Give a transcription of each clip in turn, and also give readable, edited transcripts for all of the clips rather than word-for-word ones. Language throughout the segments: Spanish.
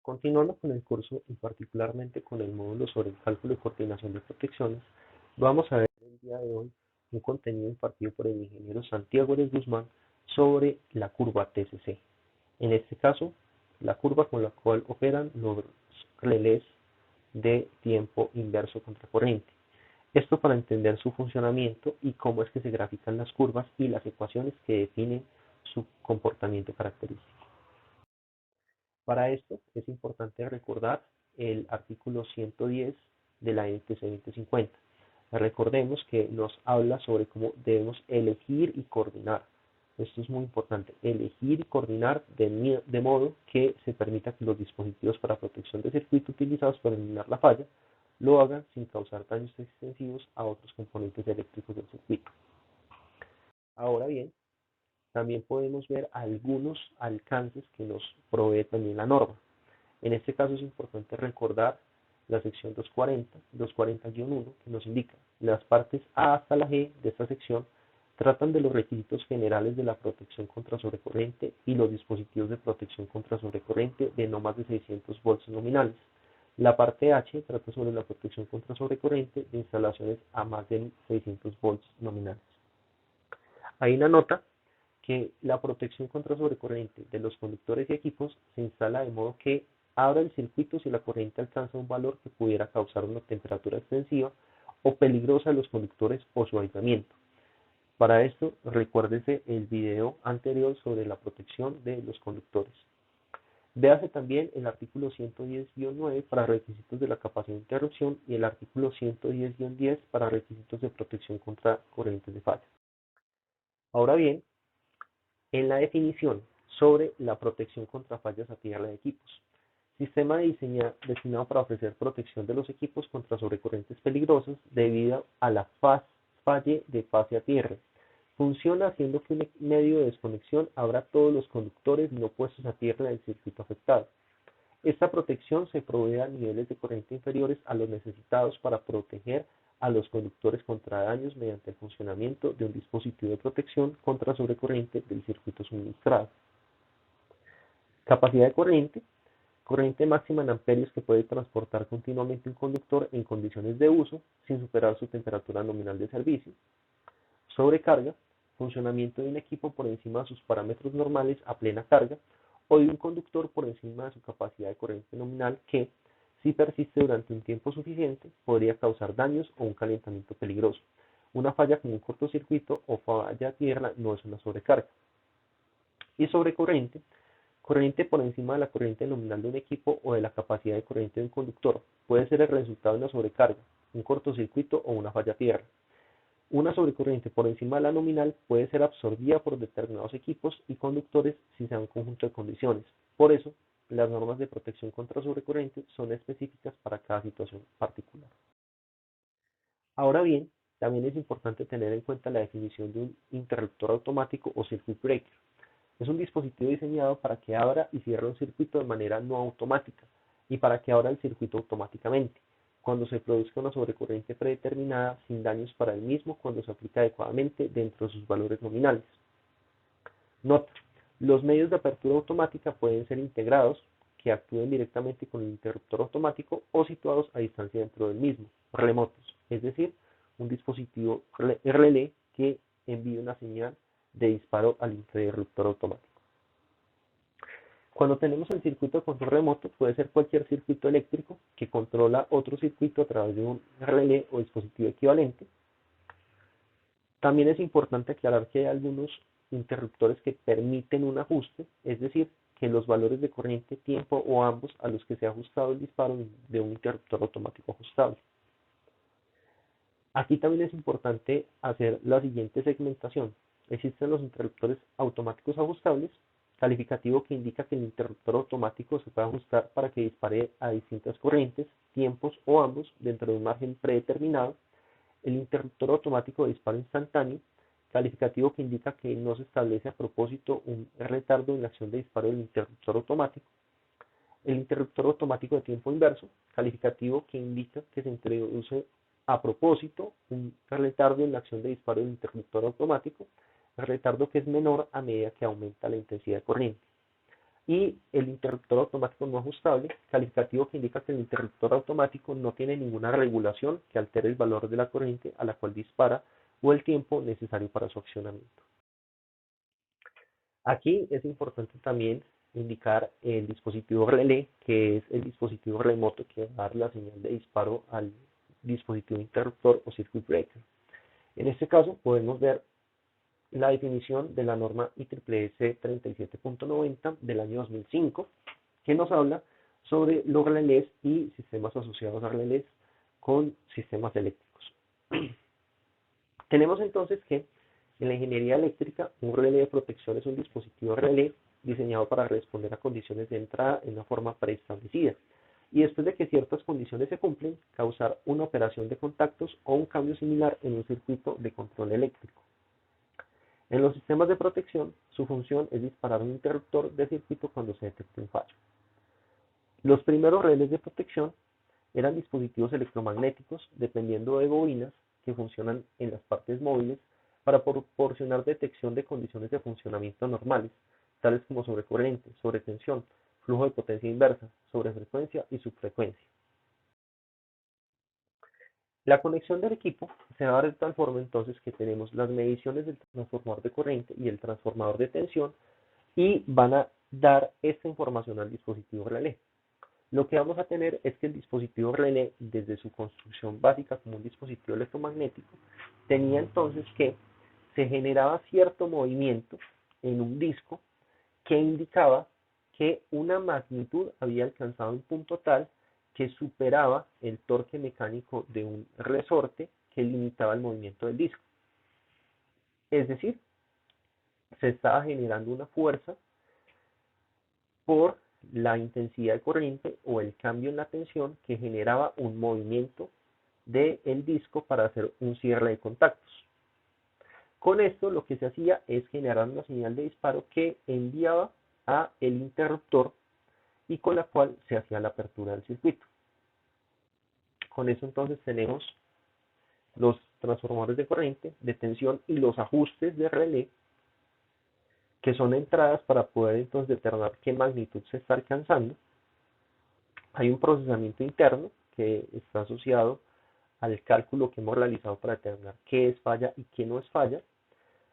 Continuando con el curso y particularmente con el módulo sobre el cálculo y coordinación de protecciones, vamos a ver el día de hoy un contenido impartido por el ingeniero Santiago Eres Guzmán sobre la curva TCC. En este caso, la curva con la cual operan los relés de tiempo inverso contracorriente. Esto para entender su funcionamiento y cómo es que se grafican las curvas y las ecuaciones que definen su comportamiento característico. Para esto es importante recordar el artículo 110 de la NTC 2050. Recordemos que nos habla sobre cómo debemos elegir y coordinar. Esto es muy importante, elegir y coordinar de modo que se permita que los dispositivos para protección de circuito utilizados para eliminar la falla lo hagan sin causar daños extensivos a otros componentes eléctricos del circuito. Ahora bien, también podemos ver algunos alcances que nos provee también la norma. En este caso es importante recordar la sección 240, 240-1, que nos indica las partes A hasta la G de esta sección tratan de los requisitos generales de la protección contra sobrecorriente y los dispositivos de protección contra sobrecorriente de no más de 600 volts nominales. La parte H trata sobre la protección contra sobrecorriente de instalaciones a más de 600 volts nominales. Hay una nota que la protección contra sobrecorriente de los conductores y equipos se instala de modo que abra el circuito si la corriente alcanza un valor que pudiera causar una temperatura extensiva o peligrosa a los conductores o su aislamiento. Para esto, recuérdese el video anterior sobre la protección de los conductores. Véase también el artículo 110-9 para requisitos de la capacidad de interrupción y el artículo 110-10 para requisitos de protección contra corrientes de falla. Ahora bien, en la definición sobre la protección contra fallas a tierra de equipos. Sistema destinado para ofrecer protección de los equipos contra sobrecorrientes peligrosas debido a la falle de fase a tierra. Funciona haciendo que un medio de desconexión abra todos los conductores no puestos a tierra del circuito afectado. Esta protección se provee a niveles de corriente inferiores a los necesitados para proteger a los conductores contra daños mediante el funcionamiento de un dispositivo de protección contra sobrecorriente del circuito suministrado. Capacidad de corriente. Corriente máxima en amperios que puede transportar continuamente un conductor en condiciones de uso sin superar su temperatura nominal de servicio. Sobrecarga. Funcionamiento de un equipo por encima de sus parámetros normales a plena carga o de un conductor por encima de su capacidad de corriente nominal que, si persiste durante un tiempo suficiente, podría causar daños o un calentamiento peligroso. Una falla como un cortocircuito o falla a tierra no es una sobrecarga. Y sobrecorriente, corriente por encima de la corriente nominal de un equipo o de la capacidad de corriente de un conductor. Puede ser el resultado de una sobrecarga, un cortocircuito o una falla a tierra. Una sobrecorriente por encima de la nominal puede ser absorbida por determinados equipos y conductores si se da un conjunto de condiciones. Por eso, las normas de protección contra sobrecorriente son específicas para cada situación particular. Ahora bien, también es importante tener en cuenta la definición de un interruptor automático o circuit breaker. Es un dispositivo diseñado para que abra y cierre un circuito de manera no automática y para que abra el circuito automáticamente cuando se produzca una sobrecorriente predeterminada sin daños para el mismo cuando se aplica adecuadamente dentro de sus valores nominales. Nota: los medios de apertura automática pueden ser integrados, que actúen directamente con el interruptor automático o situados a distancia dentro del mismo, remotos, es decir, un dispositivo relé que envíe una señal de disparo al interruptor automático. Cuando tenemos el circuito de control remoto, puede ser cualquier circuito eléctrico que controla otro circuito a través de un relé o dispositivo equivalente. También es importante aclarar que hay algunos interruptores que permiten un ajuste, es decir, que los valores de corriente, tiempo o ambos a los que se ha ajustado el disparo de un interruptor automático ajustable. Aquí también es importante hacer la siguiente segmentación. Existen los interruptores automáticos ajustables, calificativo que indica que el interruptor automático se puede ajustar para que dispare a distintas corrientes, tiempos o ambos dentro de un margen predeterminado. El interruptor automático de disparo instantáneo, calificativo que indica que no se establece a propósito un retardo en la acción de disparo del interruptor automático. El interruptor automático de tiempo inverso, calificativo que indica que se introduce a propósito un retardo en la acción de disparo del interruptor automático, el retardo que es menor a medida que aumenta la intensidad de corriente. y el interruptor automático no ajustable, calificativo que indica que el interruptor automático no tiene ninguna regulación que altere el valor de la corriente a la cual dispara o el tiempo necesario para su accionamiento. Aquí es importante también indicar el dispositivo relé, que es el dispositivo remoto que va a dar la señal de disparo al dispositivo interruptor o circuit breaker. En este caso podemos ver la definición de la norma IEEE 37.90 del año 2005, que nos habla sobre los relés y sistemas asociados a relés con sistemas eléctricos. Tenemos entonces que en la ingeniería eléctrica, un relé de protección es un dispositivo relé diseñado para responder a condiciones de entrada en una forma preestablecida y después de que ciertas condiciones se cumplen, causar una operación de contactos o un cambio similar en un circuito de control eléctrico. En los sistemas de protección, su función es disparar un interruptor de circuito cuando se detecte un fallo. Los primeros relés de protección eran dispositivos electromagnéticos dependiendo de bobinas que funcionan en las partes móviles para proporcionar detección de condiciones de funcionamiento normales, tales como sobrecorriente, sobretensión, flujo de potencia inversa, sobrefrecuencia y subfrecuencia. La conexión del equipo se va a dar de tal forma entonces que tenemos las mediciones del transformador de corriente y el transformador de tensión y van a dar esta información al dispositivo relé. Lo que vamos a tener es que el dispositivo relé, desde su construcción básica como un dispositivo electromagnético, tenía entonces que se generaba cierto movimiento en un disco que indicaba que una magnitud había alcanzado un punto tal que superaba el torque mecánico de un resorte que limitaba el movimiento del disco. Es decir, se estaba generando una fuerza por la intensidad de corriente o el cambio en la tensión que generaba un movimiento del disco para hacer un cierre de contactos. Con esto lo que se hacía es generar una señal de disparo que enviaba a el interruptor y con la cual se hacía la apertura del circuito. Con eso entonces tenemos los transformadores de corriente, de tensión y los ajustes de relé, que son entradas para poder entonces determinar qué magnitud se está alcanzando. Hay un procesamiento interno que está asociado al cálculo que hemos realizado para determinar qué es falla y qué no es falla.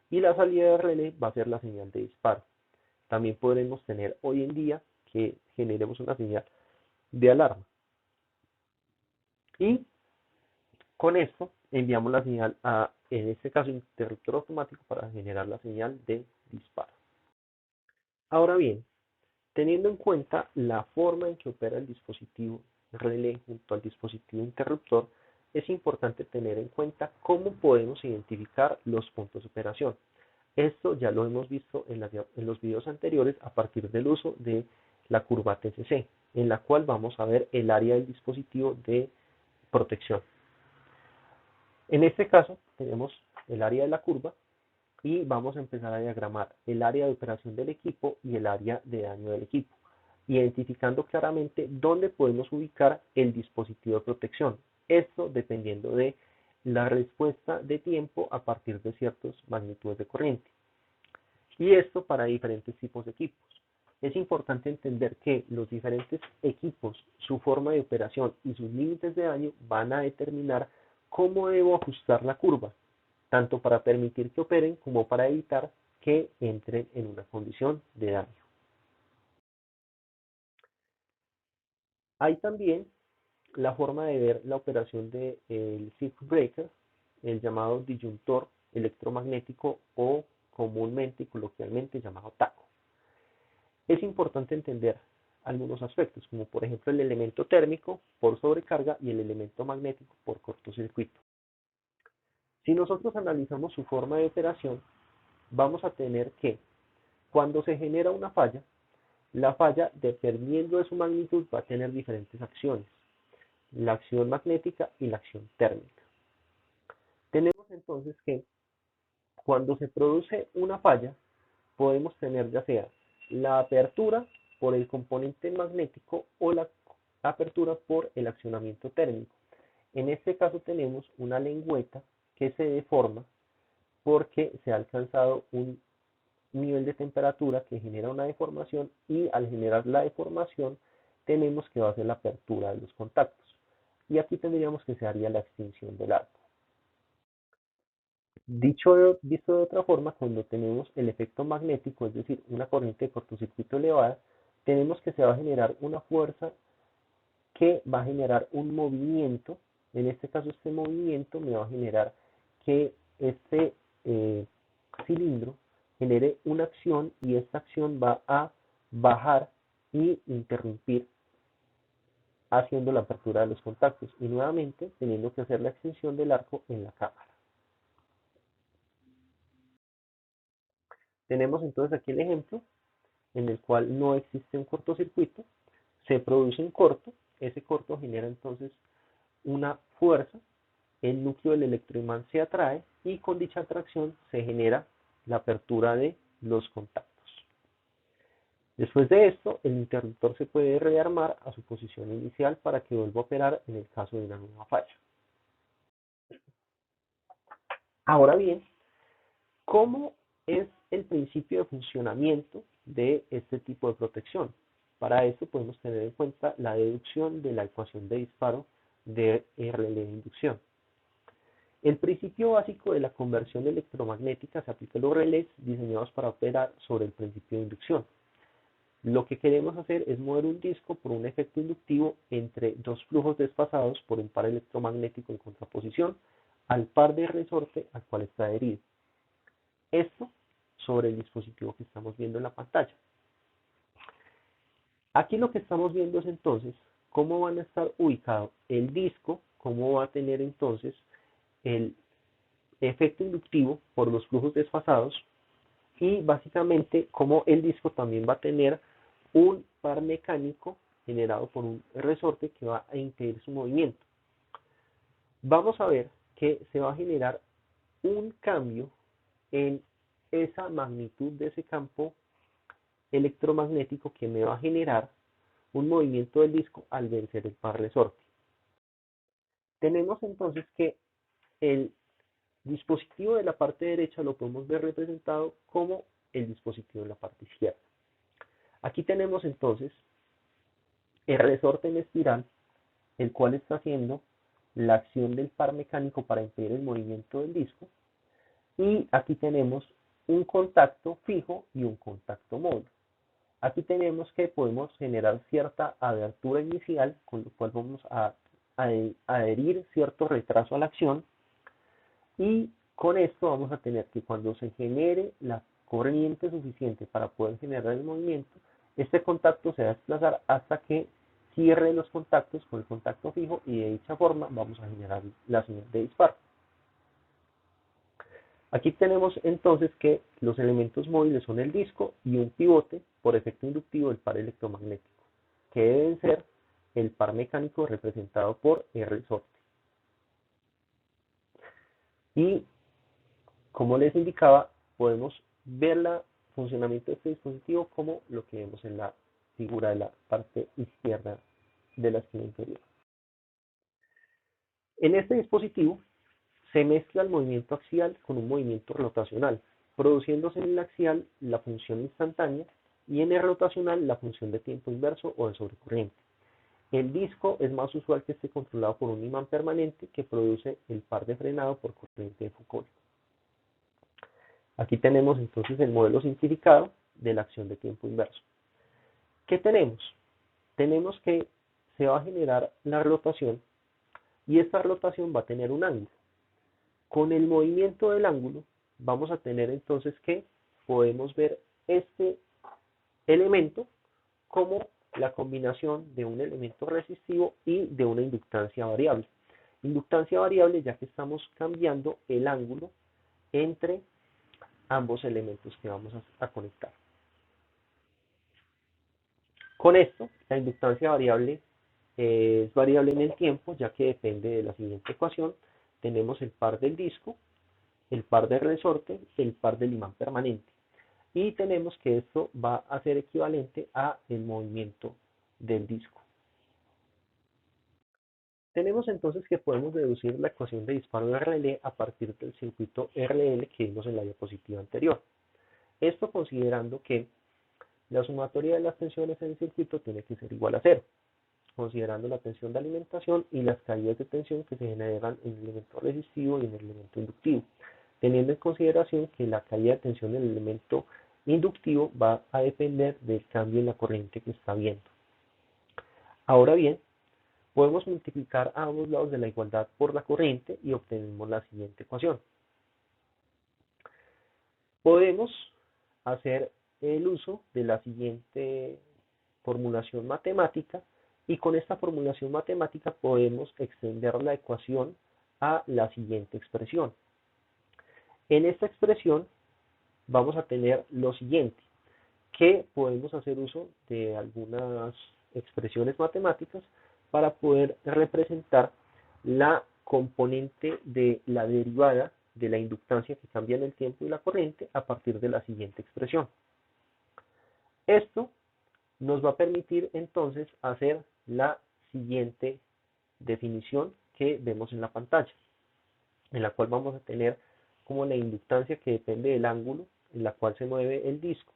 Y la salida de relé va a ser la señal de disparo. También podremos tener hoy en día que generemos una señal de alarma. Y con esto enviamos la señal a, en este caso, interruptor automático para generar la señal de disparo. Ahora bien, teniendo en cuenta la forma en que opera el dispositivo relé junto al dispositivo interruptor, es importante tener en cuenta cómo podemos identificar los puntos de operación. Esto ya lo hemos visto en los videos anteriores a partir del uso de la curva TCC, en la cual vamos a ver el área del dispositivo de protección. En este caso tenemos el área de la curva y vamos a empezar a diagramar el área de operación del equipo y el área de daño del equipo, identificando claramente dónde podemos ubicar el dispositivo de protección. Esto dependiendo de la respuesta de tiempo a partir de ciertas magnitudes de corriente. Y esto para diferentes tipos de equipos. Es importante entender que los diferentes equipos, su forma de operación y sus límites de daño van a determinar cómo debo ajustar la curva, tanto para permitir que operen como para evitar que entren en una condición de daño. Hay también la forma de ver la operación del circuit breaker, el llamado disyuntor electromagnético o comúnmente y coloquialmente llamado taco. Es importante entender algunos aspectos, como por ejemplo el elemento térmico por sobrecarga y el elemento magnético por cortocircuito. Si nosotros analizamos su forma de operación, vamos a tener que cuando se genera una falla, la falla, dependiendo de su magnitud, va a tener diferentes acciones, la acción magnética y la acción térmica. Tenemos entonces que cuando se produce una falla, podemos tener ya sea la apertura por el componente magnético o la apertura por el accionamiento térmico. En este caso tenemos una lengüeta que se deforma porque se ha alcanzado un nivel de temperatura que genera una deformación y al generar la deformación tenemos que va a ser la apertura de los contactos. Y aquí tendríamos que se haría la extinción del arco. Visto de otra forma, cuando tenemos el efecto magnético, es decir, una corriente de cortocircuito elevada, tenemos que se va a generar una fuerza que va a generar un movimiento. En este caso, este movimiento me va a generar que este cilindro genere una acción y esta acción va a bajar y interrumpir haciendo la apertura de los contactos y nuevamente teniendo que hacer la extensión del arco en la cámara. Tenemos entonces aquí el ejemplo en el cual no existe un cortocircuito, se produce un corto, ese corto genera entonces una fuerza, el núcleo del electroimán se atrae y con dicha atracción se genera la apertura de los contactos. Después de esto, el interruptor se puede rearmar a su posición inicial para que vuelva a operar en el caso de una nueva falla. Ahora bien, ¿cómo es el principio de funcionamiento de este tipo de protección? Para esto podemos tener en cuenta la deducción de la ecuación de disparo de relé de inducción. El principio básico de la conversión electromagnética se aplica a los relés diseñados para operar sobre el principio de inducción. Lo que queremos hacer es mover un disco por un efecto inductivo entre dos flujos desfasados por un par electromagnético en contraposición al par de resorte al cual está adherido. Esto sobre el dispositivo que estamos viendo en la pantalla. Aquí lo que estamos viendo es entonces cómo van a estar ubicados el disco, cómo va a tener entonces el efecto inductivo por los flujos desfasados y básicamente cómo el disco también va a tener un par mecánico generado por un resorte que va a impedir su movimiento. Vamos a ver que se va a generar un cambio en esa magnitud de ese campo electromagnético que me va a generar un movimiento del disco al vencer el par resorte. Tenemos entonces que el dispositivo de la parte derecha lo podemos ver representado como el dispositivo en la parte izquierda. Aquí tenemos entonces el resorte en espiral, el cual está haciendo la acción del par mecánico para impedir el movimiento del disco. Y aquí tenemos un contacto fijo y un contacto móvil. Aquí tenemos que podemos generar cierta abertura inicial, con lo cual vamos a adherir cierto retraso a la acción. Y con esto vamos a tener que cuando se genere la corriente suficiente para poder generar el movimiento, este contacto se va a desplazar hasta que cierre los contactos con el contacto fijo y de dicha forma vamos a generar la señal de disparo. Aquí tenemos entonces que los elementos móviles son el disco y un pivote por efecto inductivo del par electromagnético, que deben ser el par mecánico representado por el resorte. Y como les indicaba, podemos ver el funcionamiento de este dispositivo como lo que vemos en la figura de la parte izquierda de la esquina inferior. En este dispositivo se mezcla el movimiento axial con un movimiento rotacional, produciéndose en el axial la función instantánea y en el rotacional la función de tiempo inverso o de sobrecorriente. El disco es más usual que esté controlado por un imán permanente que produce el par de frenado por corriente de Foucault. Aquí tenemos entonces el modelo simplificado de la acción de tiempo inverso. ¿Qué tenemos? Tenemos que se va a generar la rotación y esta rotación va a tener un ángulo. Con el movimiento del ángulo vamos a tener entonces que podemos ver este elemento como la combinación de un elemento resistivo y de una inductancia variable. Inductancia variable ya que estamos cambiando el ángulo entre ambos elementos que vamos a conectar. Con esto, la inductancia variable es variable en el tiempo, ya que depende de la siguiente ecuación. Tenemos el par del disco, el par del resorte, el par del imán permanente. Y tenemos que esto va a ser equivalente a el movimiento del disco. Tenemos entonces que podemos deducir la ecuación de disparo de relé a partir del circuito RL que vimos en la diapositiva anterior. Esto considerando que la sumatoria de las tensiones en el circuito tiene que ser igual a cero, considerando la tensión de alimentación y las caídas de tensión que se generan en el elemento resistivo y en el elemento inductivo, teniendo en consideración que la caída de tensión del elemento inductivo va a depender del cambio en la corriente que está viendo. Ahora bien, podemos multiplicar a ambos lados de la igualdad por la corriente y obtenemos la siguiente ecuación. Podemos hacer el uso de la siguiente formulación matemática y con esta formulación matemática podemos extender la ecuación a la siguiente expresión. En esta expresión vamos a tener lo siguiente, que podemos hacer uso de algunas expresiones matemáticas para poder representar la componente de la derivada de la inductancia que cambia en el tiempo y la corriente a partir de la siguiente expresión. Esto nos va a permitir entonces hacer la siguiente definición que vemos en la pantalla, en la cual vamos a tener como la inductancia que depende del ángulo en la cual se mueve el disco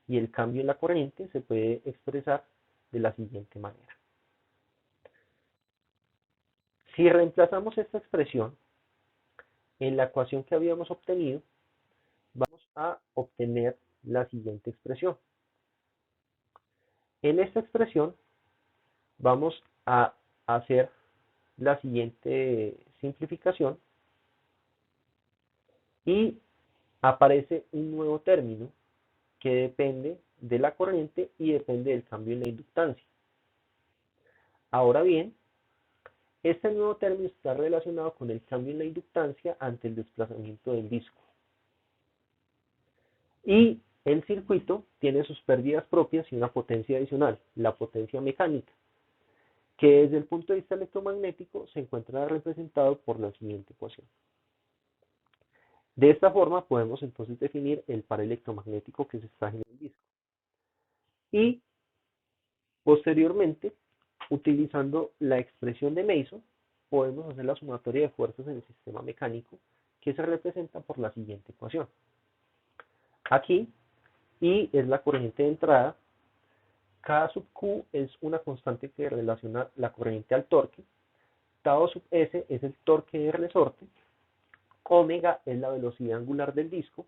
y el cambio en la corriente se puede expresar de la siguiente manera. Si reemplazamos esta expresión en la ecuación que habíamos obtenido, vamos a obtener la siguiente expresión. En esta expresión vamos a hacer la siguiente simplificación y aparece un nuevo término que depende de la corriente y depende del cambio en la inductancia. Ahora bien, este nuevo término está relacionado con el cambio en la inductancia ante el desplazamiento del disco. Y el circuito tiene sus pérdidas propias y una potencia adicional, la potencia mecánica, que desde el punto de vista electromagnético se encuentra representado por la siguiente ecuación. De esta forma podemos entonces definir el par electromagnético que se extrae en el disco. Y posteriormente, utilizando la expresión de Mason, podemos hacer la sumatoria de fuerzas en el sistema mecánico que se representa por la siguiente ecuación. Aquí, I es la corriente de entrada, K sub Q es una constante que relaciona la corriente al torque, tau sub S es el torque de resorte, omega es la velocidad angular del disco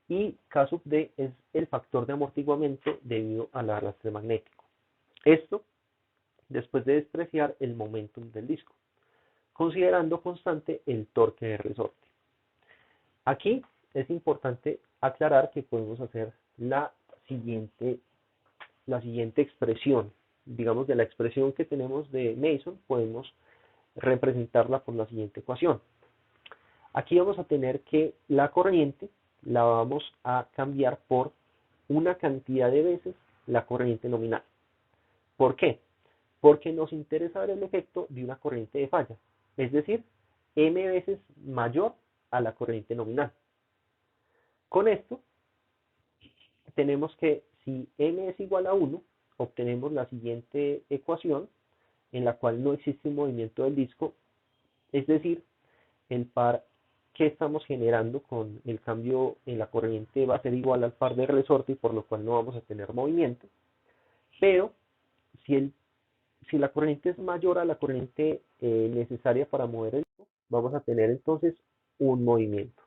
y K sub D es el factor de amortiguamiento debido al arrastre magnético. Esto después de despreciar el momentum del disco, considerando constante el torque de resorte. Aquí es importante aclarar que podemos hacer la siguiente expresión. Digamos, de la expresión que tenemos de Mason, podemos representarla por la siguiente ecuación. Aquí vamos a tener que la corriente la vamos a cambiar por una cantidad de veces la corriente nominal. ¿Por qué? Porque nos interesa ver el efecto de una corriente de falla, es decir, m veces mayor a la corriente nominal. Con esto, tenemos que si m es igual a 1, obtenemos la siguiente ecuación, en la cual no existe un movimiento del disco, es decir, el par que estamos generando con el cambio en la corriente va a ser igual al par de resorte y por lo cual no vamos a tener movimiento. Pero si la corriente es mayor a la corriente necesaria para mover el disco, vamos a tener entonces un movimiento.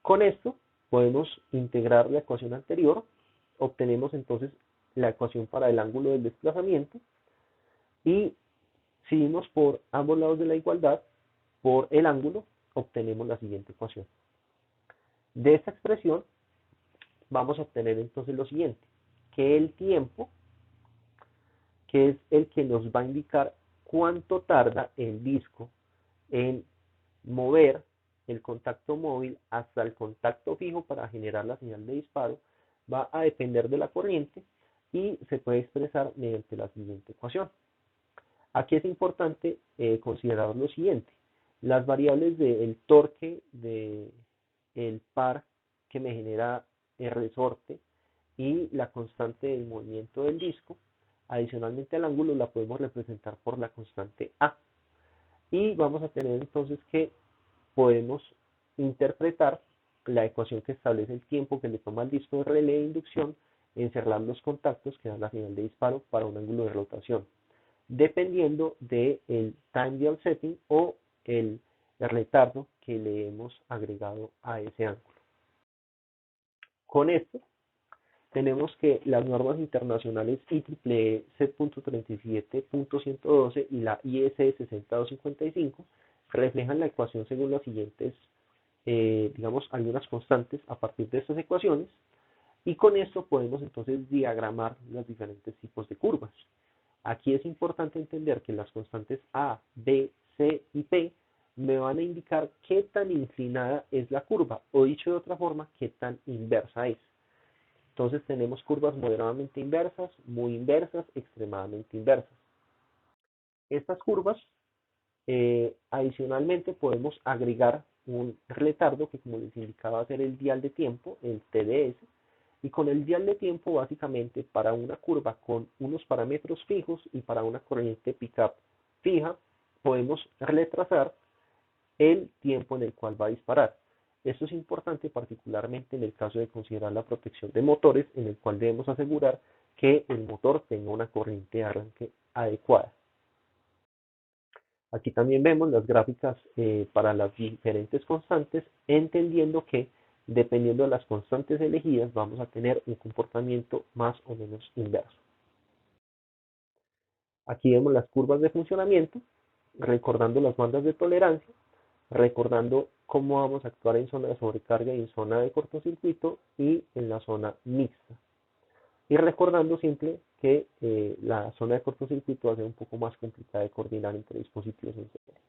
Con esto podemos integrar la ecuación anterior, obtenemos entonces la ecuación para el ángulo del desplazamiento y si dimos por ambos lados de la igualdad por el ángulo, obtenemos la siguiente ecuación. De esta expresión vamos a obtener entonces lo siguiente, que el tiempo, que es el que nos va a indicar cuánto tarda el disco en mover el contacto móvil hasta el contacto fijo para generar la señal de disparo, va a depender de la corriente y se puede expresar mediante la siguiente ecuación. Aquí es importante considerar lo siguiente, las variables del torque del par que me genera el resorte y la constante del movimiento del disco, adicionalmente al ángulo la podemos representar por la constante A. Y vamos a tener entonces que podemos interpretar la ecuación que establece el tiempo que le toma al disco de relé de inducción en cerrar los contactos que dan la señal de disparo para un ángulo de rotación, dependiendo del time dial setting o el retardo que le hemos agregado a ese ángulo. Con esto tenemos que las normas internacionales IEEE 7.37.112 y la IS 60255 reflejan la ecuación según las siguientes, digamos, algunas constantes a partir de estas ecuaciones, y con esto podemos entonces diagramar los diferentes tipos de curvas. Aquí es importante entender que las constantes A, B, C y P me van a indicar qué tan inclinada es la curva, o dicho de otra forma, qué tan inversa es. Entonces tenemos curvas moderadamente inversas, muy inversas, extremadamente inversas. Estas curvas, adicionalmente, podemos agregar un retardo que, como les indicaba, va a ser el dial de tiempo, el TDS, y con el dial de tiempo, básicamente, para una curva con unos parámetros fijos y para una corriente pickup fija, podemos retrasar el tiempo en el cual va a disparar. Esto es importante particularmente en el caso de considerar la protección de motores, en el cual debemos asegurar que el motor tenga una corriente de arranque adecuada. Aquí también vemos las gráficas para las diferentes constantes, entendiendo que dependiendo de las constantes elegidas vamos a tener un comportamiento más o menos inverso. Aquí vemos las curvas de funcionamiento, recordando las bandas de tolerancia, recordando cómo vamos a actuar en zona de sobrecarga y en zona de cortocircuito y en la zona mixta. Y recordando siempre que la zona de cortocircuito va a ser un poco más complicada de coordinar entre dispositivos en serie.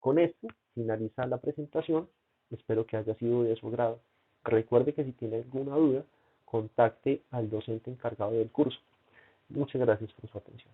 Con esto finaliza la presentación, espero que haya sido de su agrado. Recuerde que si tiene alguna duda, contacte al docente encargado del curso. Muchas gracias por su atención.